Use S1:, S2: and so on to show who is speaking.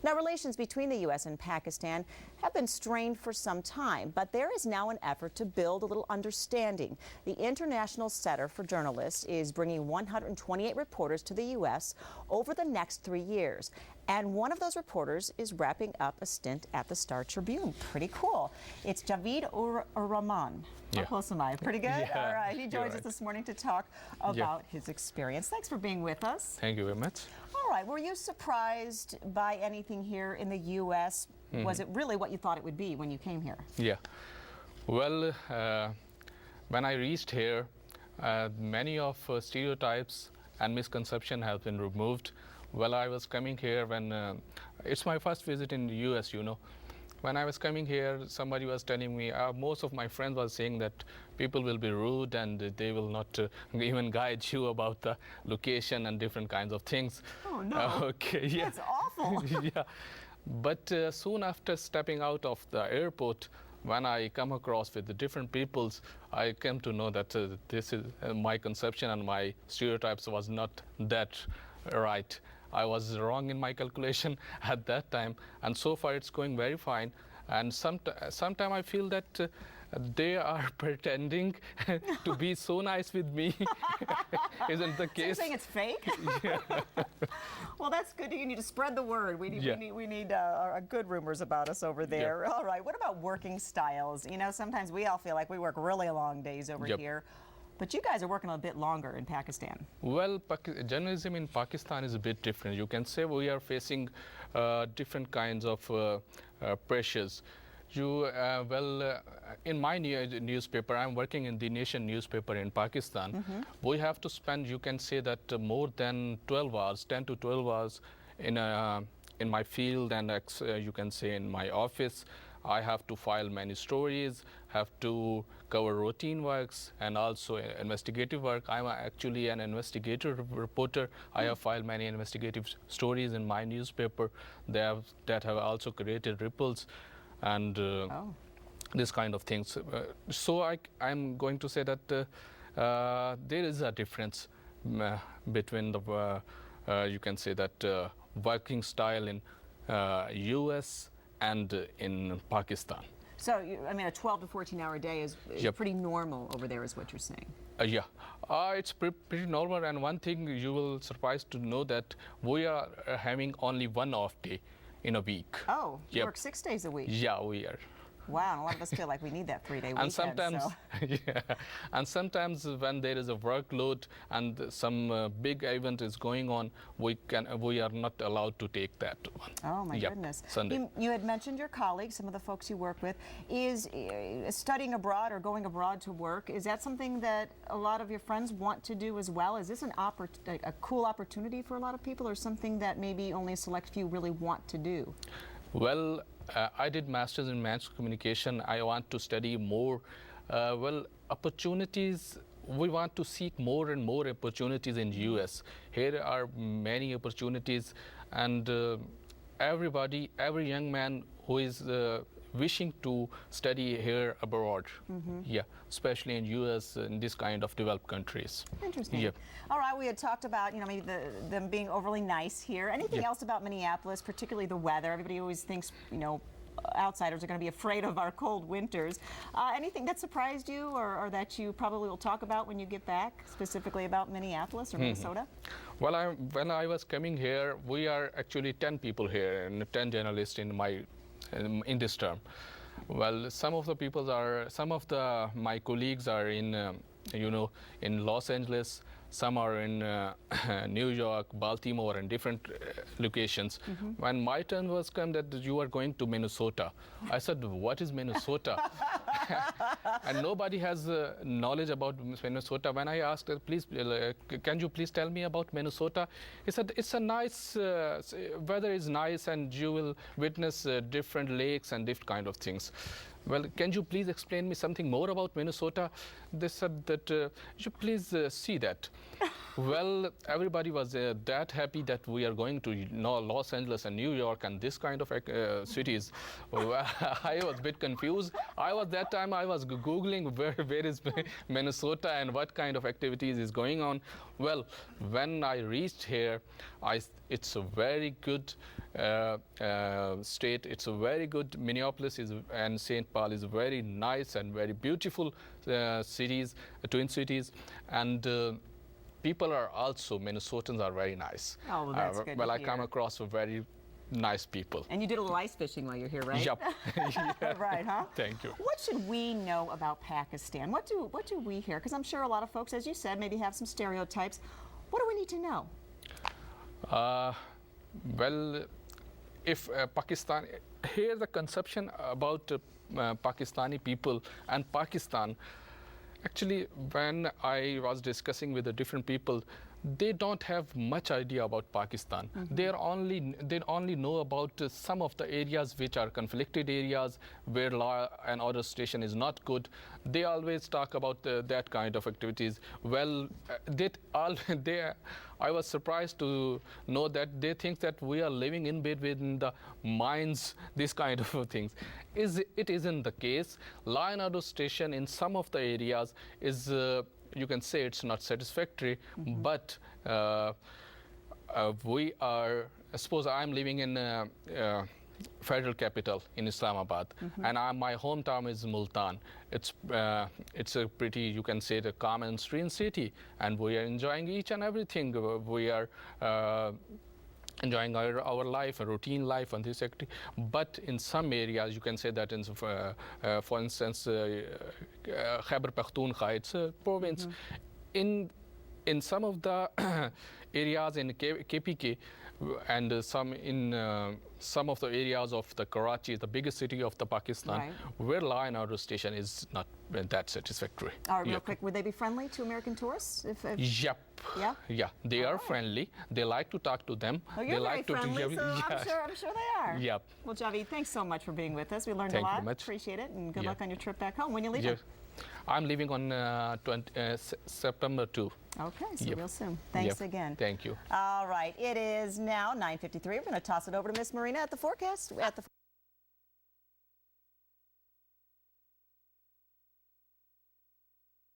S1: Now, relations between the U.S. and Pakistan have been strained for some time, but there is now an effort to build a little understanding. The International Center for Journalists is bringing 128 reporters to the U.S. over the next 3 years. And one of those reporters is wrapping up a stint at the Star Tribune. Pretty cool. It's Javid Rahman. How close am I? Pretty good?
S2: Yeah,
S1: all right. He joins us this morning to talk about his experience. Thanks for being with us.
S2: Thank you very much.
S1: All right. Were you surprised by anything here in the U.S.? Was it really what you thought it would be when you came here?
S2: Yeah. Well, when I reached here, many of stereotypes and misconceptions have been removed. Well, I was coming here when it's my first visit in the U.S., you know. When I was coming here, somebody was telling me, most of my friends were saying that people will be rude and they will not even guide you about the location and different kinds of things.
S1: Oh, no.
S2: Okay, yeah.
S1: That's awful.
S2: Yeah. But soon after stepping out of the airport, when I come across with the different peoples, I came to know that this is my conception and my stereotypes was not that right. I was wrong in my calculation at that time, and so far it's going very fine. And sometimes I feel that they are pretending to be so nice with me. Isn't the case?
S1: So you're saying it's fake?
S2: Yeah.
S1: Well, that's good. You need to spread the word. We need good rumors about us over there.
S2: Yeah.
S1: All right. What about working styles? You know, sometimes we all feel like we work really long days over here. But you guys are working a bit longer in Pakistan.
S2: Well, journalism in Pakistan is a bit different. You can say we are facing different kinds of pressures. In my newspaper, I'm working in the Nation newspaper in Pakistan. We have to spend, you can say that more than 12 hours, 10 to 12 hours in my field and you can say in my office. I have to file many stories, have to cover routine works and also investigative work. I'm actually an investigative reporter. I have filed many investigative stories in my newspaper that have also created ripples and this kind of things. So I'm going to say that there is a difference between the, you can say that working style in US and in Pakistan.
S1: So, I mean, a 12 to 14-hour day is pretty normal over there, is what you're saying.
S2: Yeah, it's pretty normal. And one thing you will surprised to know that we are having only one off day in a week.
S1: Oh, you work 6 days a week?
S2: Yeah, we are.
S1: Wow, and a lot of us feel like we need that 3-day weekend.
S2: And sometimes, and sometimes when there is a workload and some big event is going on, we are not allowed to take that one.
S1: Oh my goodness!
S2: Sunday.
S1: You had mentioned your colleagues, some of the folks you work with. Is studying abroad or going abroad to work, is that something that a lot of your friends want to do as well? Is this a cool opportunity for a lot of people, or something that maybe only a select few really want to do?
S2: Well, I did Masters in Mass Communication. I want to study more. Opportunities, we want to seek more and more opportunities in US. Here are many opportunities, and every young man who is wishing to study here abroad, especially in US, in this kind of developed countries.
S1: Interesting. All right, we had talked about, you know, maybe them being overly nice here. Anything else about Minneapolis, particularly the weather? Everybody always thinks, you know, outsiders are going to be afraid of our cold winters. Anything that surprised you or that you probably will talk about when you get back, specifically about Minneapolis or Minnesota?
S2: Well, when I was coming here, we are actually 10 people here and 10 journalists in this term. Well, some of my colleagues are in, in Los Angeles. Some are in New York, Baltimore, and different locations. When my turn was come that you are going to Minnesota, I said, what is Minnesota? And nobody has knowledge about Minnesota. When I asked, please, can you please tell me about Minnesota? He said, it's a nice, weather is nice and you will witness different lakes and different kind of things. Well, can you please explain me something more about Minnesota? They said that you please see that. Well, everybody was that happy that we are going to Los Angeles and New York and this kind of cities. I was a bit confused. I was Googling where is Minnesota and what kind of activities is going on. Well, when I reached here, it's a very good state. It's a very good. Minneapolis and St. Paul is very nice and very beautiful cities, twin cities, and people are also, Minnesotans are very nice.
S1: Oh, well, that's good
S2: Well,
S1: to
S2: I come
S1: hear.
S2: across very nice people.
S1: And you did a little ice fishing while you're here, right?
S2: Yep. Yeah.
S1: Right, huh?
S2: Thank you.
S1: What should we know about Pakistan? What do we hear? Because I'm sure a lot of folks, as you said, maybe have some stereotypes. What do we need to know?
S2: Well, if Pakistan, here the conception about Pakistani people and Pakistan, actually, when I was discussing with the different people, they don't have much idea about Pakistan. They only know about some of the areas which are conflicted areas where law and order situation is not good. They always talk about that kind of activities. Well, I was surprised to know that they think that we are living in between the mines, this kind of things. It isn't the case. Law and order situation in some of the areas is you can say it's not satisfactory, but we are, suppose I'm living in federal capital in Islamabad, and my hometown is Multan. It's a pretty, you can say, the calm and serene city, and we are enjoying each and everything. We are enjoying our life, a routine life, and this activity. But in some areas, you can say that, for instance, Khyber Pakhtunkhwa, it's a province. In some of the areas in KPK, and some of the areas of the Karachi, the biggest city of the Pakistan,
S1: Right.
S2: where law and order station is not that satisfactory.
S1: All right, real
S2: Yep.
S1: quick, would they be friendly to American tourists?
S2: Yep.
S1: Yeah?
S2: Yeah, they are friendly. They like to talk to them.
S1: Oh,
S2: they
S1: you're
S2: like
S1: very friendly,
S2: to
S1: so
S2: yeah.
S1: I'm sure they are.
S2: Yep.
S1: Well, Javed, thanks so much for being with us. We learned
S2: Thank
S1: a
S2: you
S1: lot.
S2: very much.
S1: Appreciate it, and good
S2: Yeah.
S1: luck on your trip back home. When you leave?
S2: Yeah. I'm leaving on September 2.
S1: Okay, so
S2: Yep.
S1: real soon. Thanks
S2: Yep.
S1: again.
S2: Thank you.
S1: All right, it is now 9:53. We're going to toss it over to Miss Marina at the forecast.